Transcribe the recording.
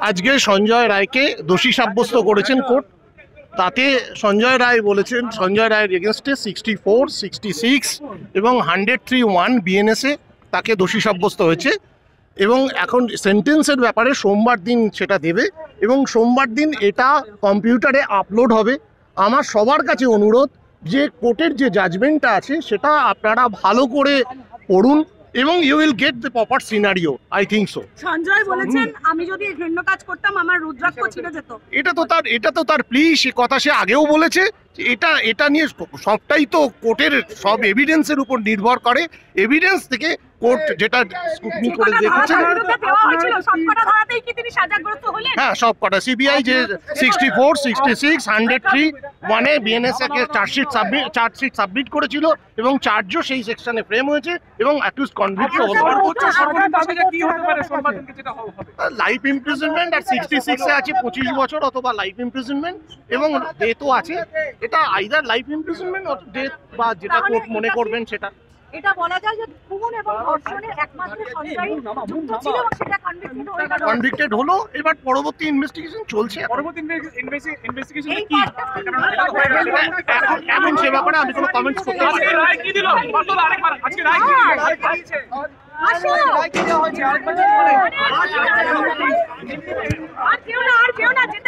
আজকে সঞ্জয় রায়কে দোষী সাব্যস্ত করেছেন কোর্ট। তাতে সঞ্জয় রায় বলেছেন সঞ্জয় রায়ের এগেনস্টে 64, 66 এবং 103(1) বিএনএসে তাকে দোষী সাব্যস্ত হয়েছে এবং এখন সেন্টেন্সের ব্যাপারে সোমবার দিন সেটা দেবে এবং সোমবার দিন এটা কম্পিউটারে আপলোড হবে। আমার সবার কাছে অনুরোধ যে কোর্টের যে জাজমেন্টটা আছে সেটা আপনারা ভালো করে পড়ুন এবং you will get the proper scenario. I think so. Sanjay বলেছেন আমি যদি ঘৃণ্য কাজ করতাম আমার রুদ্রাক্ষ ছিঁড়ে যেত। এটা তো তার প্লি, সে কথা সে আগেও বলেছে। এটা নিয়ে সবটাই তো কোর্টের সব এভিডেন্সের উপর নির্ভর করে। এভিডেন্স থেকে কোর্ট যেটা স্ক্রুটনি করে দেখেছে, হ্যাঁ সব কটা সিবিআই যে 64, 66, 103(1) বিএনএস কে চার্জশিট সাবমিট করেছিল এবং চার্জও সেই সেকশনে ফ্রেম হয়েছে এবং অ্যাকিউজড কনভিক্ট হলো। লাইফ ইমপ্রিজনমেন্ট আর 66 এ আছে 25 বছর অথবা লাইফ ইমপ্রিজনমেন্ট এবং ডেথও আছে। এটা আইদার লাইফ ইমপ্রিজনমেন্ট অথবা ডেথ বা যেটা কোর্ট মনে করবেন সেটা। এটা বলা যায় যে খুন এবং ধর্ষণের একমাত্র সঞ্জয় যুক্ত ছিল এবং সেটা কনভিক্টেড হলো। এবার পরবর্তী ইনভেস্টিগেশন চলছে। পরবর্তী ইনভেস্টিগেশন কি এখন সে ব্যাপারে আমি কোনো কমেন্টস করতে পারি না। রায় কি দিল বলো আরেকবার, আজকে রায় কি দিয়েছে? আসো আর কেউ না যেতে